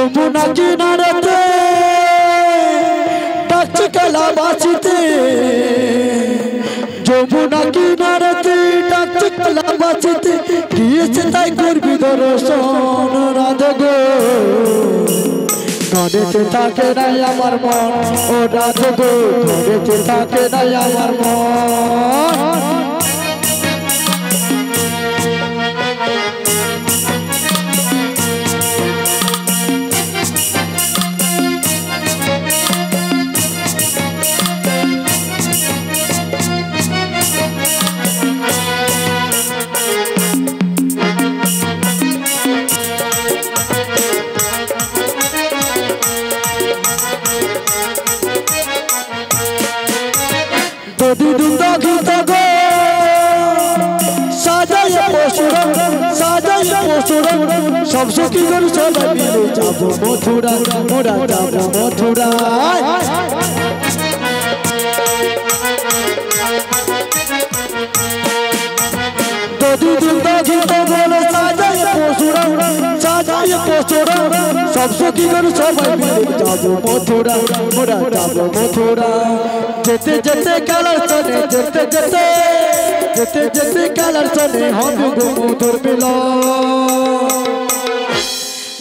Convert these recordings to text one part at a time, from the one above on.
যমুনা কিনারেতে ডাকছে কালাবাসিতে যমুনা কিনারেতে ডাকছে কালাবাসিতে গিয়েছে তাই করবি দর্শন রাধে গো ঘরেতে থাকে নাই আমার মন ও রাধে গো ঘরেতে থাকে নাই আমার মন সব সখী গরু সবাই মিলে যাবো মথুরা মোরা যাবো মথুরা সব সখী গরু সবাই মিলে যাবো মথুরা মোরা যাবো মথুরা যেতে যেতে কালার চলে যেতে যেতে যেতে যেতে কালার চলে হবে গো মধুর মিলন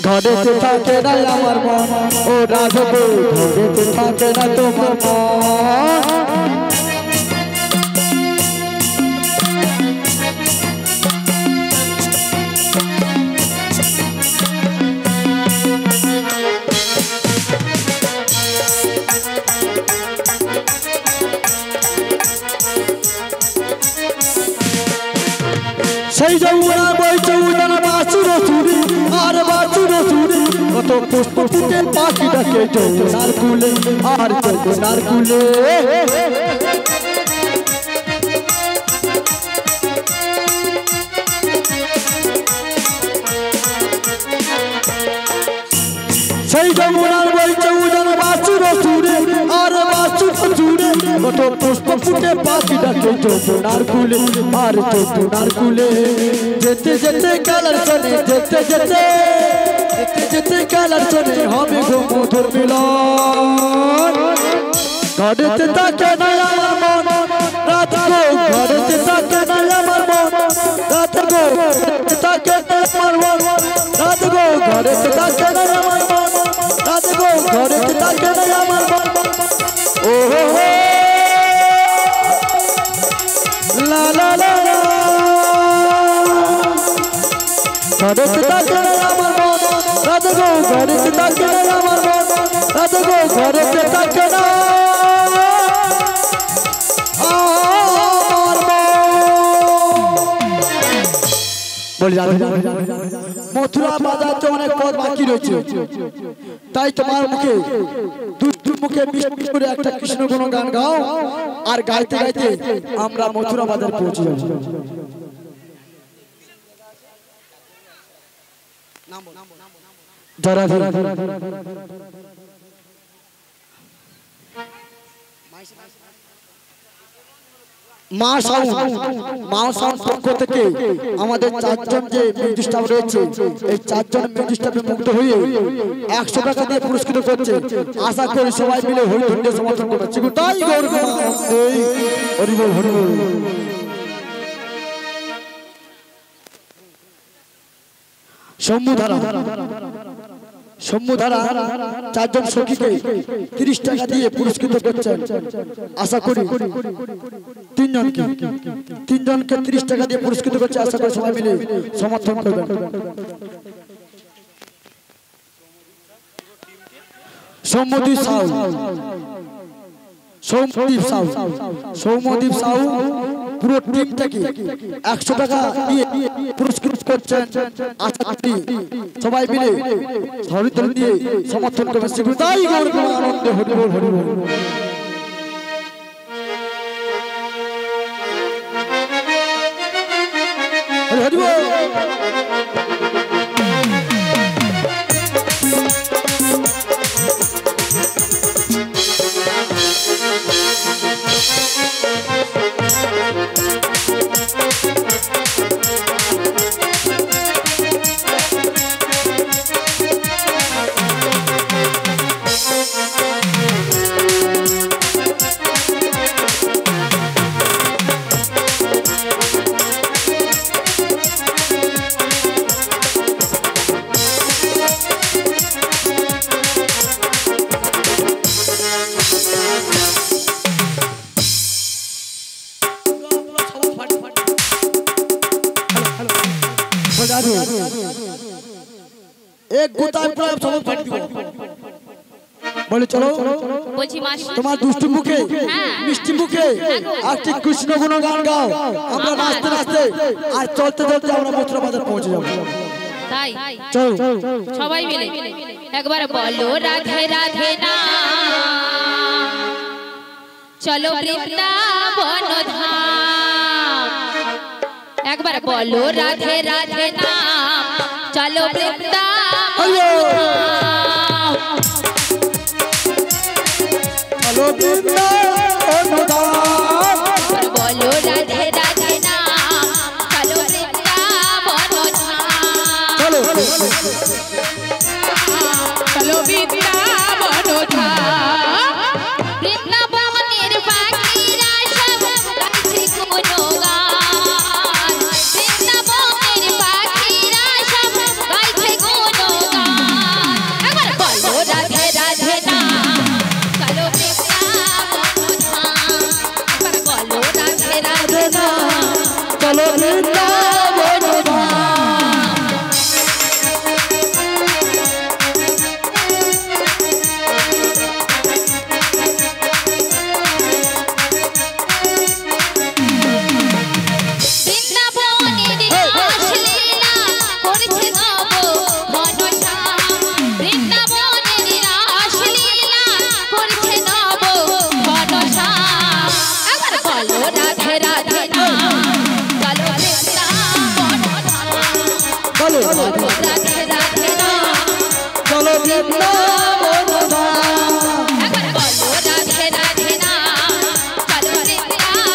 ঘরেতে থাকে না আমার মন ও রাধে গো ঘরেতে থাকে না তোমার মন সেই যমুনা বইছে উজান বাসুর সুরে আর বাসুর সুরে কত পুষ্প ফুটে পাখি ডাকে যমুনার কুলে আর যমুনার কুলে সেই যমুনার বইছে উজান বাসুর সুরে আর বাসুর সুরে কত পুষ্প ফুটে পাখি ডাকে যমুনার কুলে আর যমুনার কুলে যেতে যেতে কালার চলে যেতে যেতে যেতে যেতে কালার চলে হবে গো মধুর মিলন ঘরেতে থাকে না আমার মন রাত গো ঘরেতে থাকে না আমার মন রাত গো ঘরেতে থাকে না আমার মন রাত গো ঘরেতে থাকে না আমার মন রাত গো ঘরেতে থাকে না আমার মন ও হো লা লা লা ঘরেতে থাকে না আমার মন রাত গো ঘরেতে থাকে না আমার মন রাত গো ঘরেতে থাকে না মথুরা বাজাতে অনেক পথ বাকি রয়েছে তাই তোমার মুখে দুধ মুখে মিষ্টি করে একটা কৃষ্ণ গুণ গান গাও আর গাইতে গাইতে আমরা মথুরা বাজার পৌঁছে যাব যারা মা সাউন্ড পক্ষ থেকে আমাদের চারজন যে মিউজিক স্টাফ রয়েছে এই চারজন মিউজিক স্টাফে মুক্ত হয়ে 100 টাকা দিয়ে পুরস্কৃত করছে আশা করি সবাই মিলে হরিধুন্ডে সমর্থন করছে তাই গৌর হরি বল হরি বল সম্মুধারা চারজন সখীকে 30 টাকা দিয়ে পুরস্কৃত করছেন আশা করি তিনজনকে 30 টাকা দিয়ে পুরস্কৃত করছে আশা করি সবাই মিলে সমর্থন করবেন সৌমদীপ সাউ পুরো টিমটাকে 100 টাকা দিয়ে পুরস্কৃত করছেন আশা করি সবাই মিলে হরিধন দিয়ে সমর্থন করবেন তাই গৌর আনন্দে হরি বল হরি বল হরি বল কোথায় প্রায় সব ফাটি দিব বলে চলো বলছি মাসি তোমার দুষ্টু মুখে মিষ্টি মুখে আর ঠিক কৃষ্ণ গুণগান গাও আমরা নাচতে নাচতে আর চলতে চলতে আমরা মথুরা বাজার পৌঁছে যাবো তাই চলো সবাই মিলে একবার বলো রাধে রাধে না চলো বৃন্দাবন ধাম একবার বলো রাধে রাধে না চলো বৃন্দাবন চলো বৃন্দাবন ধাম বলো রাধে রাধে না চলো বৃন্দাবন ধাম চলো চলো বৃন্দাবন ধাম বৃন্দাবনের পাখিরা সব গাইছে গুণগান বৃন্দাবনের পাখিরা সব গাইছে গুণগান একবার বলো রাধে রাধে না চলো বৃন্দাবন ধাম একবার বলো রাধে রাধে না চলো বৃন্দাবন ধাম চলো বৃন্দাবন ধাম একবার বলো রাধে রাধে না চলো বৃন্দাবন ধাম একবার বলো রাধে রাধে না চলো বৃন্দাবন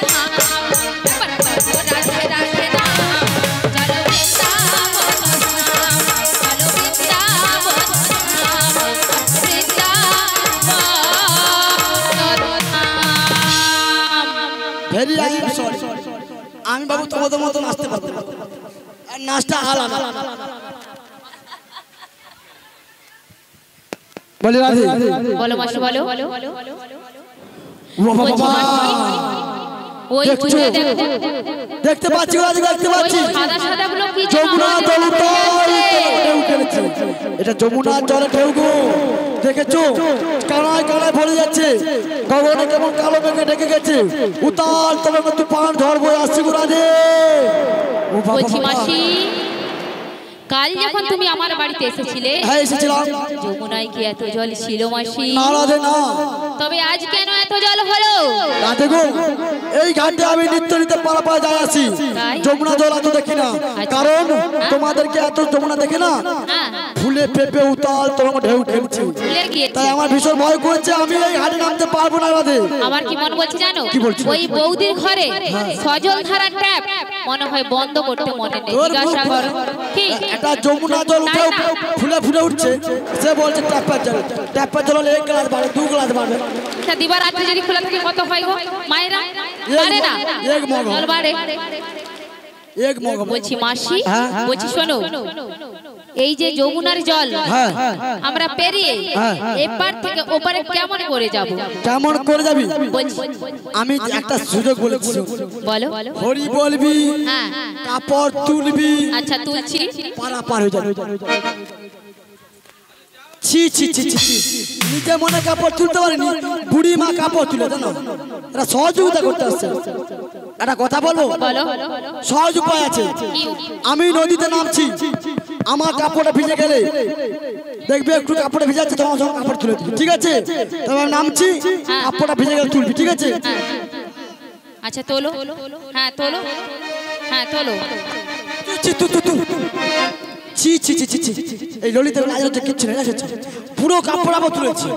ধাম চলো বৃন্দাবন ধাম বৃন্দাবন ধাম ভেরি আই এম সরি আমি বাবু তোমাদের মতো নাচতে পারবো না আর নাচটা আলাদা বলে রাধে বলো মাসি বলো বাবা ওই দেখছো? বুঝে দেখো দেখতে পাচ্ছি রাধে দেখতে পাচ্ছি সাদা সাদা গুলো কি যমুনা জল ঢেউ খেলেছে এটা যমুনা জলে ঢেউ গো দেখেছো কানায় কানায় ভরে যাচ্ছে গগনে কেমন কালো মেঘে ঢেকে গেছে উতাল তবে তুফান ঝড় বয়ে আসছে গো রাধে ও বাবা বলছি বাবা। মাসি কাল যখন তুমি আমার বাড়িতে এসেছিলে হ্যাঁ এসেছিলাম যমুনায় কি এত জল ছিল মাসি না রাধে না তবে আজ কেন এত জল হলো রাধে গো এই ঘাটে আমি নিত্য নিত্য পারাপার যাই আসি তাই? যমুনা জল এত দেখি না কারণ তোমাদেরকে এত যমুনা দেখে না হ্যাঁ ফুলে পেঁপে উতাল তোমার ঢেউ খেলছে ভুলে গিয়েছি তাই আমার ভীষণ ভয় করছে আমি এই ঘাটে নামতে পারবো না রাধে আমার কি মন বলছে জানো কি বলছো? ওই বৌদির ঘরে সজল ধারার ট্যাপ মনে হয় বন্ধ করতে মনে নেই তোর জিজ্ঞাসা মুখ করো কি এটা যমুনা জল উঠে না, না। ফুলে ফুলে উঠছে সে বলছে ট্যাপের জল হলে 1 গ্লাস বাড়ে 2 গ্লাস বাড়বে তা দিবারাত্রি যদি খোলা থাকে কত হয় গো মায়েরা পারে না এক মগ জল বাড়ে এক মগ বলছি মাসি হ্যাঁ। বলছি শোনো এই যে যমুনার জল হ্যাঁ আমরা পেরিয়ে হ্যাঁ। এপার থেকে ওপারে কেমন করে যাব কেমন করে যাবি বলছি আমি একটা সুযোগ বলেছি বলো হরি বলবি হ্যাঁ কাপড় তুলবি আচ্ছা তুলছি পারাপার হয়ে যাবে ছি ছি ছি ছি ছি। নিজে মনে কাপড় তুলতে পারিনি বুড়ি মা কাপড় তুলে জানো এরা সহযোগিতা করতে আসছে একটা কথা বলবো বলো সহজ উপায় আছে আমি নদীতে নামছি আমার কাপড়টা ভিজে গেলে দেখবে একটু কাপড়টা ভিজাচ্ছে তোমার সঙ্গে কাপড় তুলে দিবি ঠিক আছে তবে আমি নামছি কাপড়টা ভিজে গেলে তুলবি ঠিক আছে আচ্ছা তোলো হ্যাঁ তোলো হ্যাঁ তোলো ছি, তু, তু, তু। ছি ছি ছি ছি ছি এই ললিতের লাজ হচ্ছে কিচ্ছু নেই লাজ পুরো কাপড় আবার তুলেছি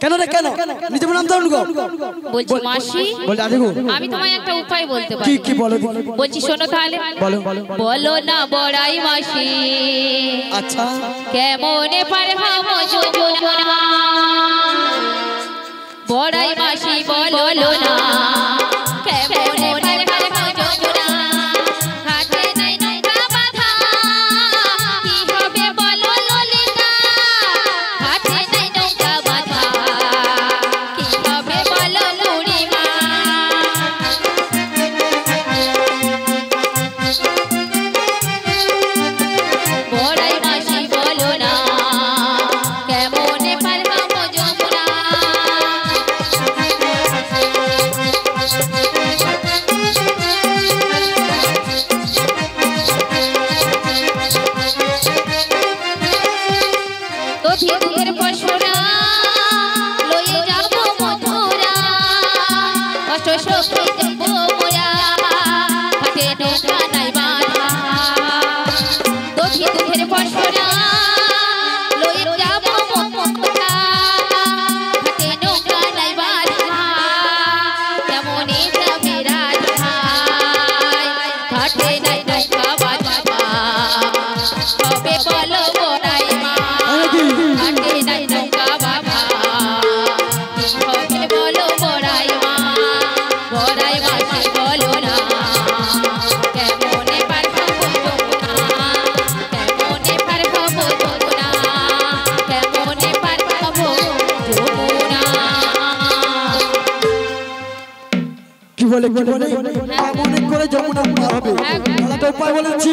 কেন রে কেন নিজে নাম দাও গো বলছি মাসি বলে আদি গো আমি তোমায় একটা উপায় বলতে কি পারি কি বলো বলছি শোনো তাহলে বলো বলো না বড়াই মাসি আচ্ছা কেমনে পারে ভাবো যমুনা বড়াই মাসি বলো না কেমনে পারে ভাবো যমুনা হাতে নাই নৌকা বাঁধা কি হবে বলো ললিতা হাতে নাই নৌকা বাঁধা কি হবে বলো বুড়িমা বড়াই মাসি দধি দুধের পশুরা লয়ে যাব মথুরা কষ্ট সখী যাব মোরা ঘাটে নৌকা নাই বাঁধা দধি দুধের পশুরা লয়ে যাব মথুরা ঘাটে নৌকা নাই বাঁধা কেমনে যাবে রাধা ঘাটে নাই নৌকা বাঁধা কবে বলো বড়াই মা ঘাটে নাই নৌকা বাঁধা কবে বলো বড়াই মা সে বলো না কেমনে পার খাবো যমুনা কেমনে পার খাবো যমুনা কেমনে পার খাবো যমুনা কি বলে কেমন করে যমুনা পার হবে তাহলে তো উপায় বলেছি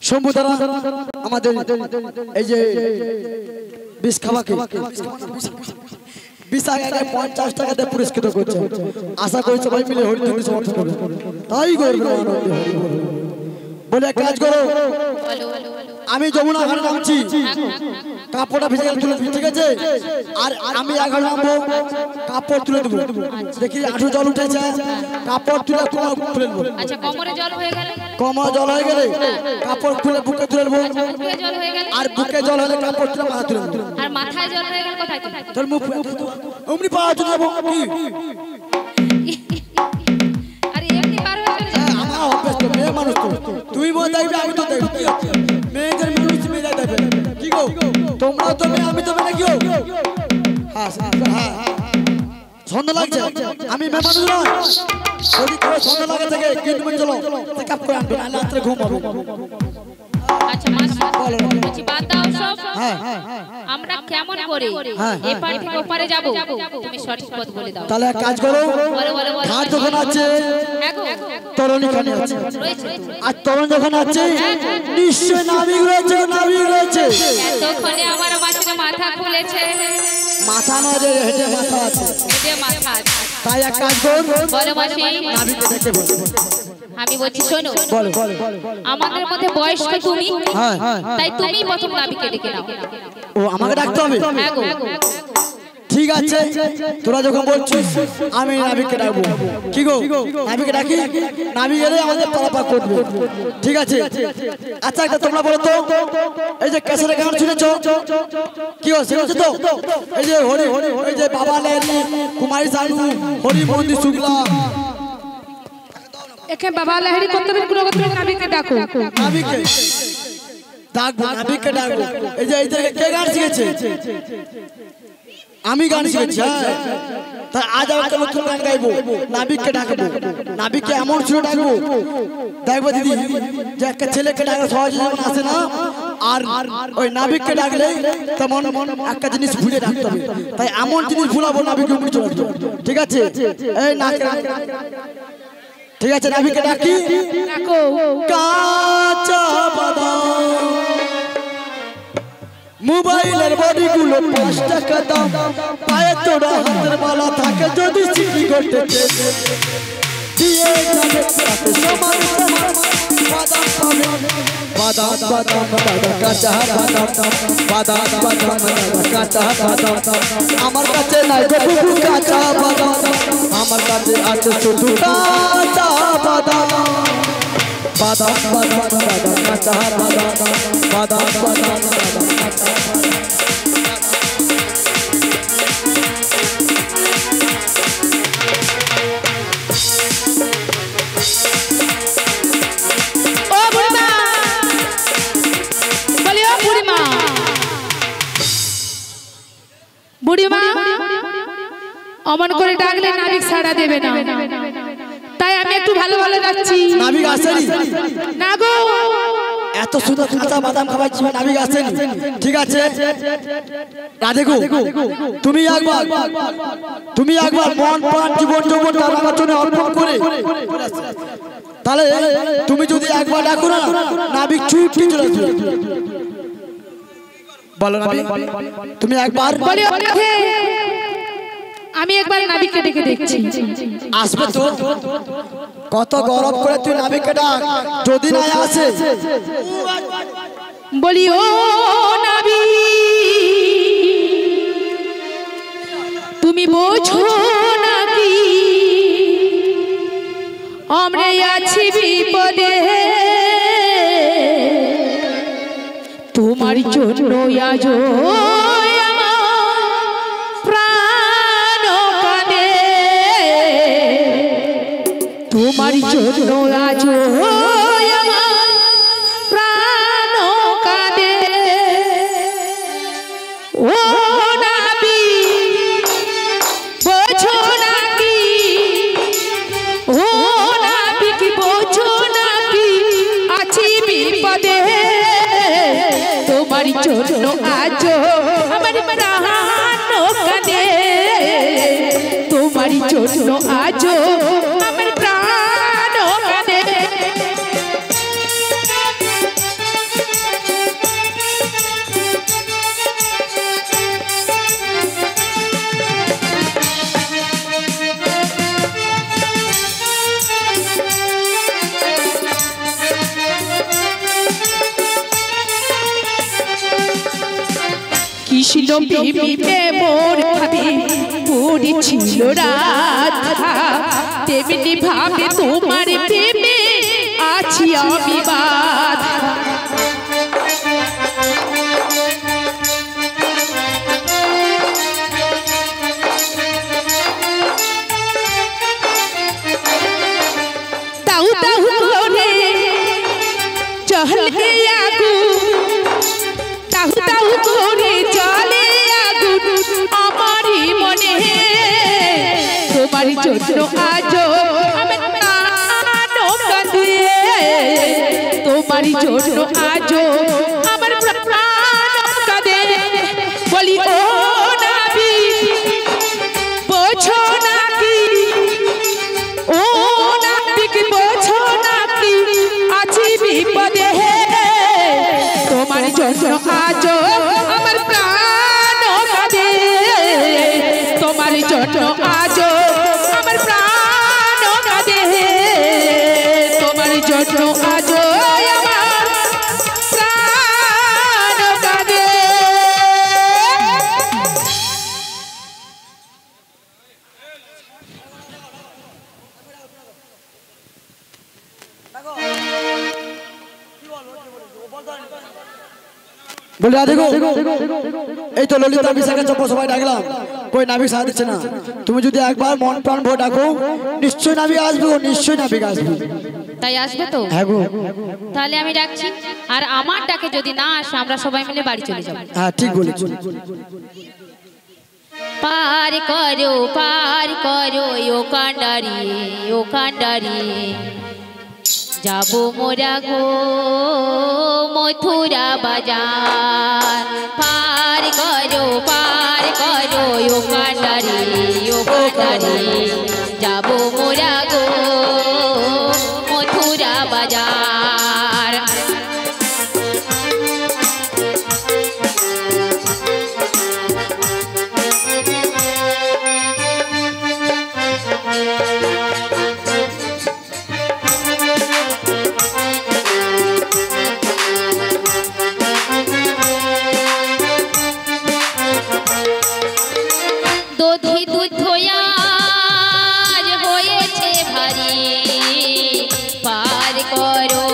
শম্ভু দ্বারা আমাদের এই যে বিষ খাওয়াকে বিষ আগে 50 টাকাতে পুরস্কৃত করছে আশা করি সবাই মিলে হরিধুনি সমর্থন করবে তাই করবে বলে এক কাজ করো আমি যমুনা ঘাটে নামছি কাপড়টা ভিজে গেলে তুলে দিবি ঠিক আছে আর আমি আগে নামবো কাপড় তুলে দেবো দেখি আঠু জল উঠেছে কাপড় তুলে তোমার তুলে দেবো আচ্ছা কোমরে জল হয়ে গেলে কাপড় তুলে বুকে তুলে দেবো বুকে জল হয়ে গেলে আর বুকে জল হলে কাপড় তুলে মাথা তুলে দেবো আর মাথায় জল হয়ে গেলে কোথায় তুলবে তোর মুখ অমনি পাওয়া চলে যাবো কি আরে এমনি পার হয়ে চলে যাবে আমার অভ্যাস তো মেয়ে মানুষ তো তুই মনে দেখবি আমি তো দেখবি কি হচ্ছে মেয়েদের মানুষ মেয়ে দেখবে কি গো তোমরা তো মেয়ে আমি তো মেয়ে নাকি হ্যাঁ হ্যাঁ সন্ধ্যা লাগছে আমি মেয়ে মানুষ নয় যদি কেউ সন্ধ্যা লাগে থেকে গেট মে চলো চেকআপ করে আনবে না রাত্রে ঘুম হবে আচ্ছা মাস বলছি বাদ দাও সব আমরা কেমন করে এপার থেকে ওপারে যাব তুমি সঠিক পথ বলে দাও তাহলে এক কাজ করো ঘাট যখন আছে তরণী খানি আছে আর তরণ যখন আছে নিশ্চয় নাবিক রয়েছে এতক্ষণে আমার মাছের মাথা খুলেছে মাথা না রে হেঁটে মাথা আছে হেঁটে মাথা আছে তাই এক কাজ কর বলো মাসি নাবিককে ডেকে বল আমি বলছি শোনো বলো আমাদের মধ্যে বয়স্ক তুমি তাই তুমি প্রথম নাবিককে ডেকে নাও ও আমাকে ডাকতে হবে হ্যাঁ গো ঠিক আছে তোরা যখন বলছিস আমি নাবিককে ডাকবো কি গো নাবিককে ডাকি নাবিক এলে আমাদের পারাপার করবে ঠিক আছে আচ্ছা একটা তোমরা বলো তো এই যে কেসরের গান শুনেছো কি হচ্ছে তো এই যে হরি এই যে বাবা লেনি কুমারী সানু হরি মন্দির শুক্লা একে বাবা লাহিড়ি করতে হবে কোনো কথা নাবিককে ডাকো নাবিককে ডাকবো এই যে কে গান শিখেছে আমি গান শিখেছি তা আজ আমাকে নতুন গান গাইবো নাবিককে ডাকবো নাবিককে এমন সুরে ডাকবো দেখবো দিদি যে একটা ছেলেকে ডাকলে সহজে যেমন আসে না আর ওই নাবিককে ডাকলে তেমন একটা জিনিস ভুলে ডাকতে হবে তাই এমন জিনিস ভুলাবো নাবিককে উঠে চলে আসবে ঠিক আছে এই না ঠিক আছে নাবিককে ডাকি ডাকো কাঁচা বাদাম মোবাইলের বডিগুলো 5 টাকা দাম পায়ে তোরা হাতের মালা থাকে যদি সিটি করতে দিয়ে যাবে তাতে সমান বাদাম পাবে কাঁচা বাদাম কাঁচা বাদাম আমার কাছে নাই গো কাঁচা বাদাম আমার কাছে আছে শুধু কাঁচা বাদাম কাঁচা বাদাম বুড়িমা অমন করে ডাকলে নাবিক সাড়া দেবে না তাই আমি একটু ভালো ভালো যাচ্ছি নাবিক আসেনি না গো এত সুন্দর কাঁচা বাদাম খাওয়াচ্ছি নাবিক আসেনি ঠিক আছে রাধে গো তুমি একবার মন প্রাণ জীবন যৌবন আমার জন্য অর্পণ করে তাহলে তুমি যদি একবার ডাকো না নাবিক ছুটে চলে আসবে বলো নাবিক তুমি একবার বলি আমি একবার নাবিককে ডেকে দেখছি। আসবে তো, কত গরম করে তুই নাবিককে ডাক, যদি না আসে বলি ও নাবি তুমি বোঝো নাকি আমরা আছি বিপদে, তোমার জন্য আজ তোমার জন্য আজ প্রাণ কাঁদে। ও নাবি বোঝো নাকি, ও নাবি কি বোঝো নাকি আছি বিপদে, তোমার জন্য আজ আমার প্রাণ কাঁদে, তোমার জন্য আজ আমার প্রাণ কাঁদে। কৃষ্ণ প্রেমে মোর ভাবে পড়েছিল রাত, তেমনি ভাবে তোমার প্রেমে আছি আমি বাধা। তাও তাও করে চলে আগুন, তাও তাও করে চলে আগুন আমারই মনে, তোমার জন্য আজ আমার প্রাণ কাঁদে, তোমার জন্য আজ আমার প্রাণ কাঁদে। বলি ও নাবি বোঝো নাকি, ও নাবিক বোঝো নাকি আছি বিপদে, তোমার জন্য আজ আমার প্রাণ কাঁদে, তোমার জন্য আজ আমার প্রাণ কাঁদে, তোমার জন্য আজ আমার প্রাণ কাঁদে। বলে দেখো এই তো ললিতা বিশাখা চপ্পা সবাই ডাকলাম, কই নাবিক সাথ দিচ্ছে না। তুমি যদি একবার মন প্রাণ ভরে ডাকো নিশ্চয়ই নাবিক আসবে, নিশ্চয়ই নাবিক আসবে। তাই আসবে তো? হ্যাঁ গো। তাহলে আমি ডাকছি, আর আমার ডাকে যদি না আসে আমরা সবাই মিলে বাড়ি চলে যাব। হ্যাঁ ঠিক বলেছ। পার করো ও কান্ডারি যাব মোরা গো মথুরা বাজার। পার করো ও কান্ডারি যাব মোরা গো মথুরা বাজার। দধি দুধ হয়েছে ভারী, পার করো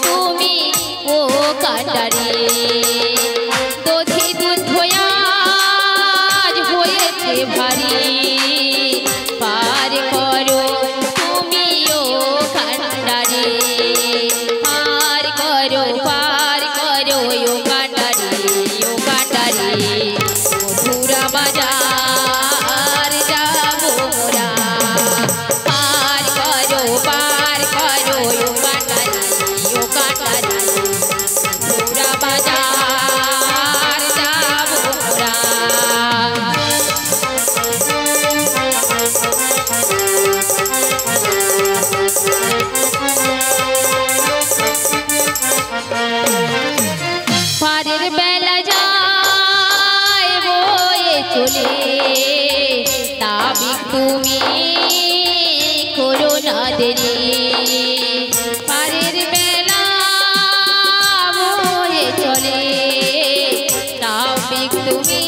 তুমি ও কান্ডারি। দধি দুধ হয়েছে ভারী, পার করো তুমি ও কান্ডারি। পার করো ও কান্ডারি মথুরা বাজার যাব মোরা। পার করো ও কান্ডারি মথুরা বাজার যাব মোরা। নাবিক তুমি করো না দেরি পারের বেলা বয়ে চলে নাবিক তুমি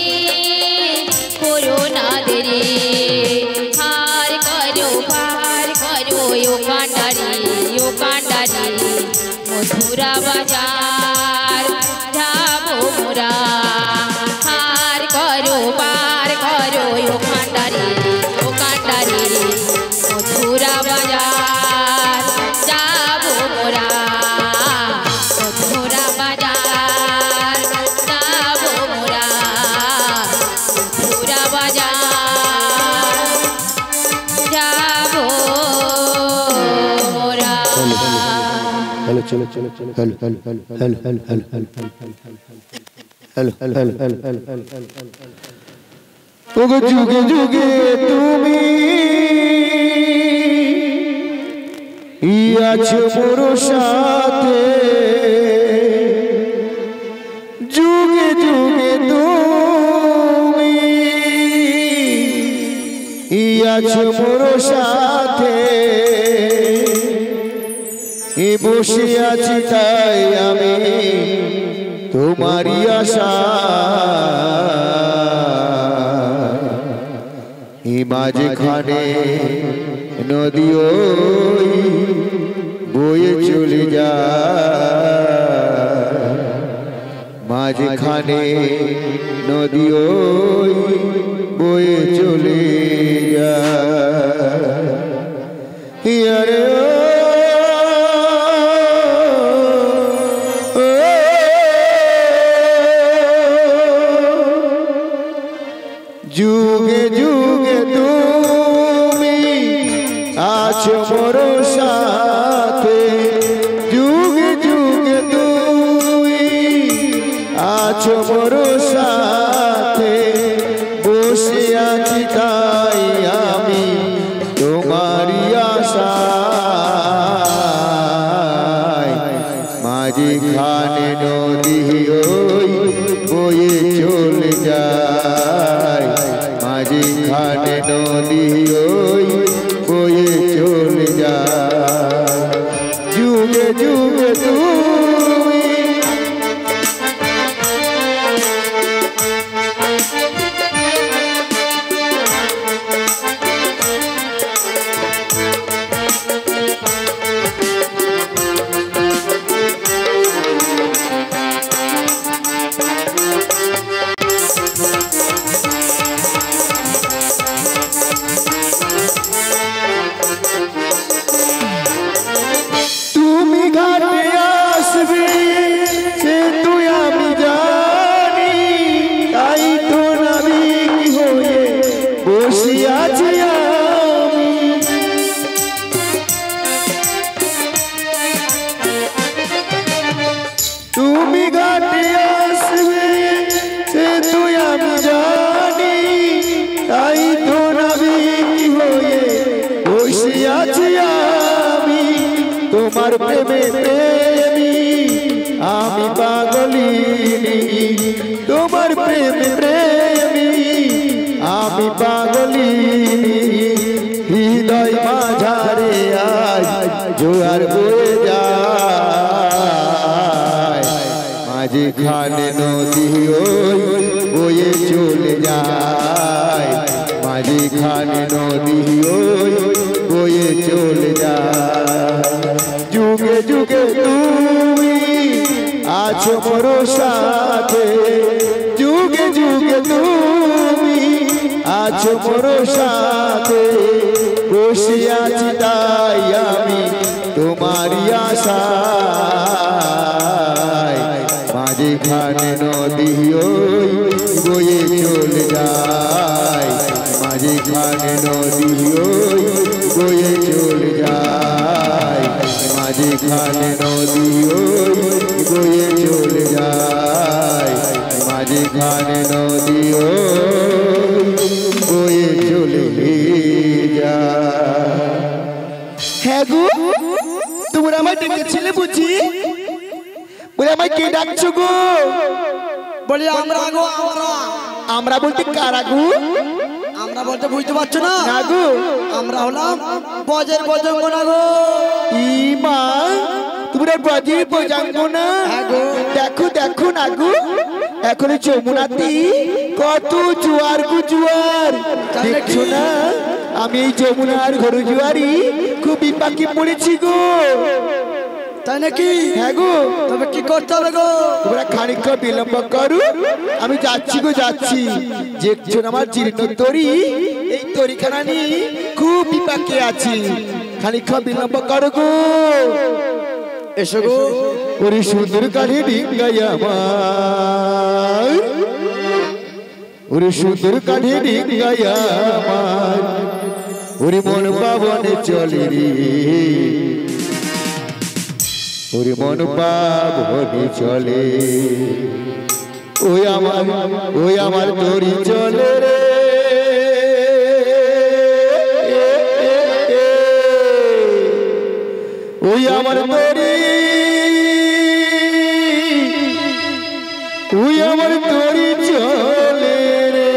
করো না দেরি হার করো পার করো ও কান্ডারি মথুরা বাজার যাবো মোরা হার করো পার করো ও কান্ডারি মথুরা বাজার যাবো মোরা মথুরা বাজার যাবো মোরা মথুরা বাজার যাবো মোরা हेलो चलो चलो चलो hello hello hello hello hello hello hello hello जुगे जुगे তুমি আছো মোর সাথে যুগে যুগে তুমি আছো মোর সাথে বসে আছি তাই আমি তোমারই আশা মাঝখানে নদী ওই বয়ে চলে যায় মাঝখানে নদী ওই বয়ে চলে যায় যুগে যুগে তুমি আছো মোর সাথে যুগে যুগে তুমি আছো মোর সাথে বসে আছি তাই আমি তোমারই আশায় মাঝখানে নদী ওই বয়ে চলে যায় মাঝখানে নদী ওই বয়ে চলে যায় যুগে যুগে তুমি তোমার প্রেমে প্রেমী আমি পাগলিনী তোমার প্রেমে প্রেমী আমি পাগলিনী হৃদয় মাঝারে আজ জোয়ার বয়ে যায় মাঝখানে নদী ওই বয়ে চলে যায় মাঝখানে নদী ওই বয়ে চলে যায় যুগে যুগে তুমি আছো মোর সাথে যুগে যুগে তুমি আছো মোর সাথে বসে আছি তাই আমি তোমারই আশায় মাঝখানে নদী ওই বয়ে চলে যায় মাঝখানে নদী ওই বয়ে চলে যায় মাঝখানে নদী ওই বয়ে চলে যায় মাঝখানে নদী ওই বয়ে চলে যায় হ্যাঁ গো তোমরা আমায় ডেকেছিলে বুঝি বলে আমায় কে ডাকছো গো বলি আমরা গো আমরা আমরা বলতে কারা গো আমরা বলতে বুঝতে পারছো না না গো আমরা হলাম বজের বজঙ্গনা গো ইমা তোমরা ব্রজের বজাঙ্গনা দেখো দেখো না গো এখন যমুনাতে কত জোয়ার গো জোয়ার দেখছো না আমি এই যমুনার ঘর জোয়ারি খুব বিপাকে পড়েছি গো তাই নাকি হ্যাঁ গো তবে কি করতে হবে গো তোমরা খানিকক্ষণ বিলম্ব করো আমি যাচ্ছি গো যাচ্ছি দেখছো আমার জীর্ণ তরি এই তরিখানা নিয়ে খুব বিপাকে আছি খানিকক্ষণ বিলম্ব করো গো এসো গো ওরে সুন্দর কাঠে ডিঙ্গাই আমার ওরে সুন্দর কাঠে ডিঙ্গাই আমার ওরে মন পাবনে চলে রে ওরে মন পাবনে চলে ওই আমার তরি চলে রে ওই আমার তরি ওই আমার তরি চলে রে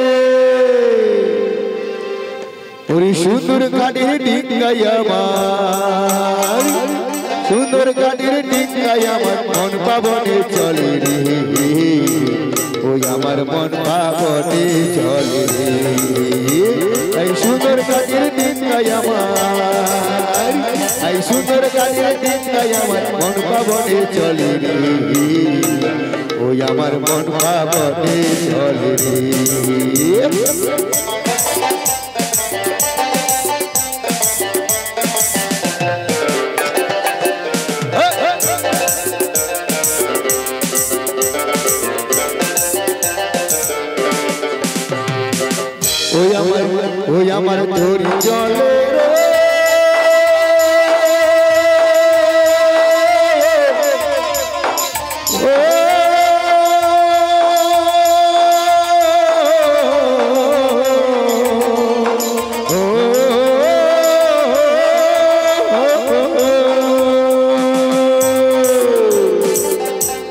ওরে সুন্দর কাঠের ডিঙ্গাই আমার সুন্দর কাঠের ডিঙ্গাই আমার মন পাবনে চলে রে ওই আমার মন পাবনে চলে রে এই সুন্দর কাঠের ডিঙ্গাই আমার এই সুন্দর কাঠের ডিঙ্গাই আমার মন পাবনে চলে রে ওই আমার মন পাবনে চলে রে ওই আমার ধরি চলে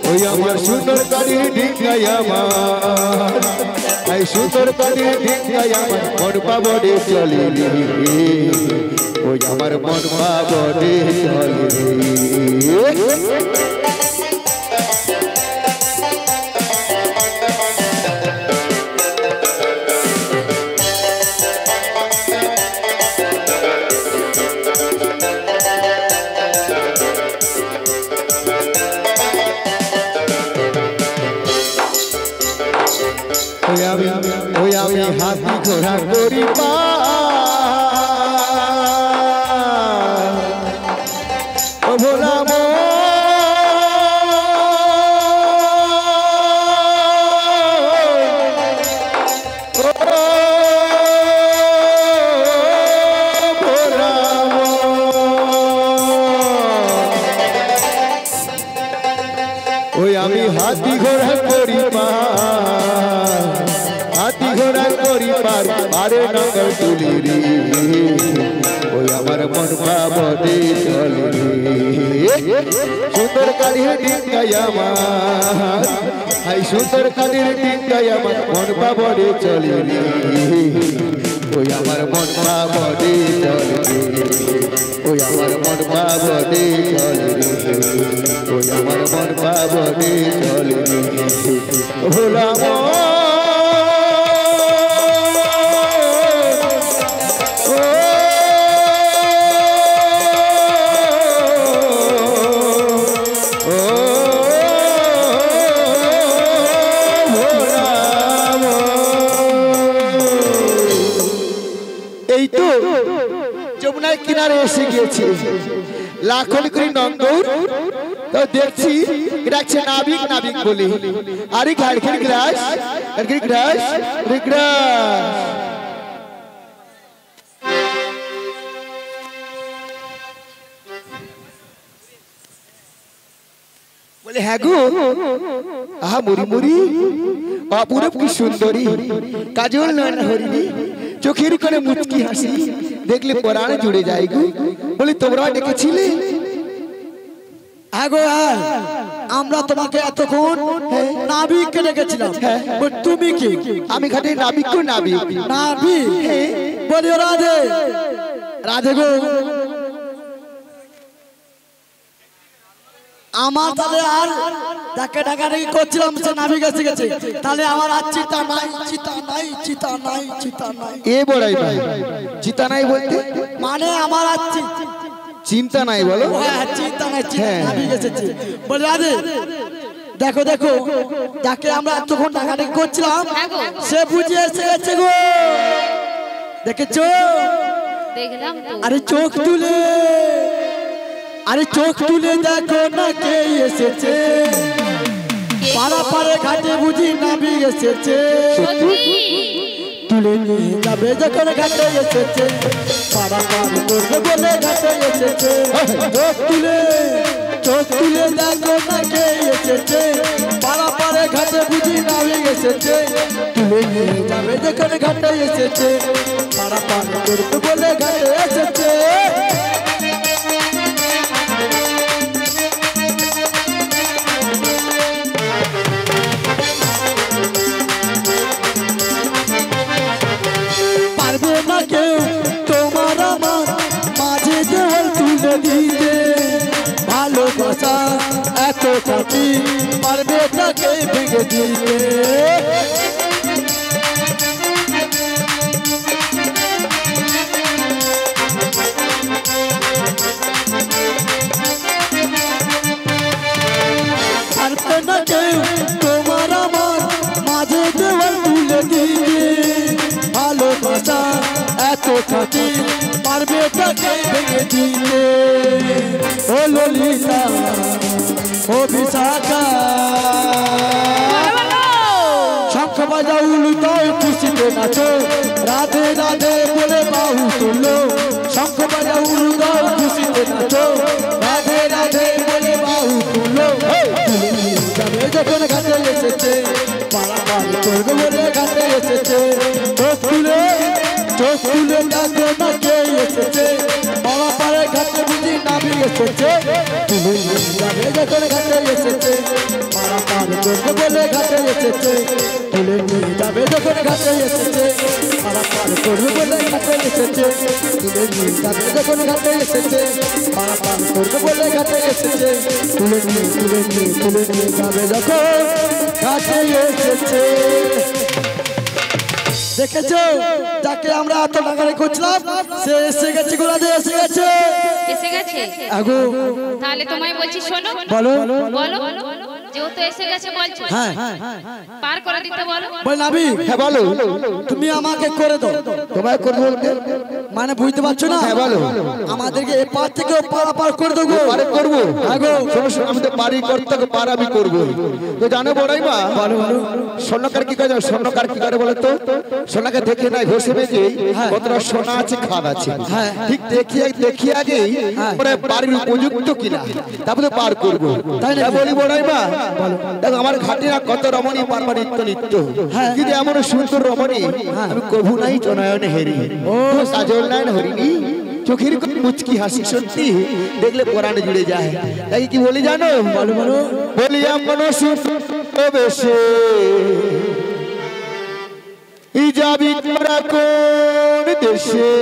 ওই আমার সুন্দর কাঠের ডিঙ্গাই আমার এই সুন্দর কাঠের ডিঙ্গাই আমার মন পাবনে চলে রে ওই আমার মন পাবনে চলে রে ওই আমি হাতি ঘোড়া করি ও ভোলাম ওই আমি হাতি ঘোড়া করি হাতি ঘোড়া করি পারে নগর তুলি রে ওই আমার মন পাবনে চলে রে সুন্দর কাঠের ডিঙ্গাই আমার এই সুন্দর কাঠের ডিঙ্গাই আমার মন পাবনে চলে রে ওই আমার মন পাবনে চলে রে ওই আমার মন পাবনে চলে রে ওই আমার মন পাবনে চলে রে ভোলাম এই তো যমুনার কিনারে এসে গিয়েছে লাখন করে নঙ্গর তো দেখছি ডাকছে নাবিক নাবিক বলে আরে ঘাড়খের গ্রাস ঘাড়খের গ্রাস বলে হ্যাঁ গো আহা মুড়ি মুড়ি অপূরব কি সুন্দরী কাজল নয়ন হরিণী চোখের করে মুচকি হাসি দেখলে পরাণ জুড়ে যায় গো বলে তোমরা ডেকেছিলে আগো আমরা তোমাকে এতক্ষণ নাবিককে ডেকেছিলাম, তুমি কি? আমি খাটি নাবিক কো নাবিক নাবিক বলি রাধে রাধে গো। আমার তাহলে আর ডাকে ডাকাডাকি করছিলাম, সে নাবিক এসে গেছে, তাহলে আমার আর চিতা নাই, চিতা নাই, চিতা নাই, চিতা নাই। এ বড়াই ভাই, চিতা নাই বলতে মানে আমার আর চিন্তা নাই বলো? চিন্তা নাই, নাবিক এসেছে। বলি রাধে দেখো দেখো, যাকে আমরা এতক্ষণ ডাকাডাকি করছিলাম সে বুঝে এসে গেছে গো। দেখেছো? দেখলাম তো। আরে চোখ তুলে, আরে চোখ তুলে দেখো না কে এসেছে, পাড়া পাড়ে ঘাটে বুঝি নাবিক এসেছে। তুলে নিয়ে যাবে যখন ঘাটে এসেছে, পাড়া পাড়ে করবে বলে ঘাটে এসেছে। চোখ তুলে দেখো না কে এসেছে, পাড়া পাড়ে ঘাটে বুঝি নাবিক এসেছে। তুলে নিয়ে যাবে যখন ঘাটে এসেছে, পাড়া পাড়ে করবে বলে ঘাটে এসেছে। পারবে না কেউ তোমার আমার মাঝে দেওয়াল তুলে দিতে, ভালোবাসা এত কাটি পারবে তাকে ভেঙে দিতে। পারবে না কেউ তোমার আমার মাঝে দেওয়াল তুলে দিতে, ভালোবাসা এত খাটি পারবে তাকে ভেঙে দিতে। ও ললিতা ও বিশাখা, শঙ্খ বাজাও উলুতাও খুশিতে নাচো, রাধে রাধে বলে বাহু তুলো। শঙ্খ বাজাও উলুতাও খুশিতে নাচো, রাধে রাধে বলে বাহু তুলো। যাবে যখন ঘাটে এসেছে, পাড়া পাড়ি করবে বলে ঘাটে এসেছে। চোখ তুলে দেখো না কে এসেছে, পাড়া পাড়ে ঘাটে বুঝি নাবিক এসেছে। তুলে যাবে যখন ঘাটে এসেছে, পাড়া পাড়ি করবে বলে ঘাটে এসেছে। তুলে নিয়ে যাবে যখন ঘাটে এসেছে, পাড়া পাড়ি করবে বলে ঘাটে এসেছে। তুলে নিয়ে যাবে যখন ঘাটে এসেছে, পাড়া পাড়ি করবে বলে ঘাটে এসেছে। তুলে নিয়ে যাবে যখন ঘাটে এসেছে। দেখেছো যাকে আমরা এত ডাকাডাকি করছিলাম সে এসে গেছে, গোলাদে এসে গেছে। এসে গেছে? আগো তাহলে তোমায় বলছি শোনো। বলো বলো, যেহেতু এসে গেছে বলছো, হ্যাঁ পার করে দিতে বলো। বল নাবি, হ্যাঁ বলো। তুমি আমাকে করে দাও। তোমায় করবো বলতে মানে বুঝতে পারছো না? হ্যাঁ বলো। আমাদেরকে এপার থেকে পারাপার করে দেবো। পারে করবো। আগো শোনো শোনো, আমি তো পারি করতে পার আমি করবো। তো জানো বড়াই মা, স্বর্ণকার কি করে? স্বর্ণকার কি করে বলো তো? সোনাকে দেখে নাই ঘষে বেজে কতটা সোনা আছে খাদ আছে, ঠিক দেখিয়ে আগেই বাড়ির উপযুক্ত কিনা তারপরে পার করবো। তাই না বলি বড়াই মা? দেখো আমার ঘাটিরা কত রমণী পারবা নিত্য নিত্য, কিন্তু এমন সুন্দর রমণী আমি কভু নাই জনয়নে হেরি। ও সাজল নায়ন হরিণী, চোখের মুচকি হাসি সত্যি দেখলে পরাণে জুড়ে যায়। তাই কি বলি জানো? বলো বলো। বলি এমন সুন্দর বেশে যাবি তোরা কোন দেশে?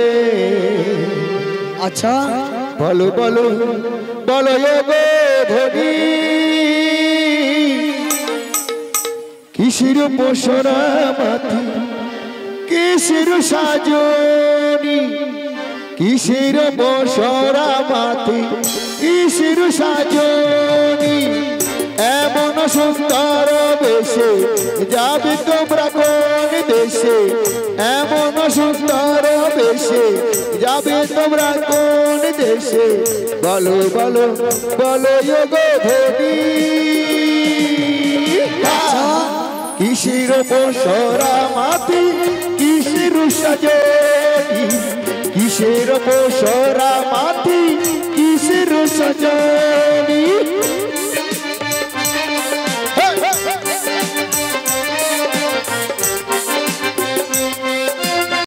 আচ্ছা বলো বলো বলো গো ধনী, কিসের পোষরা মাথি, কিসের সাজনি, কিসের পোষরা মাথি, কিসের সাজনি, এমন সুন্দর বেশে যাবে তোমরা কোন দেশে? এমন সুন্দর বেশে যাবে তোমরা কোন দেশে? বলো বলো বলো গো ধনী, কিসের পোষরা মাথি, কিসের সাজনি, কিসের পোষরা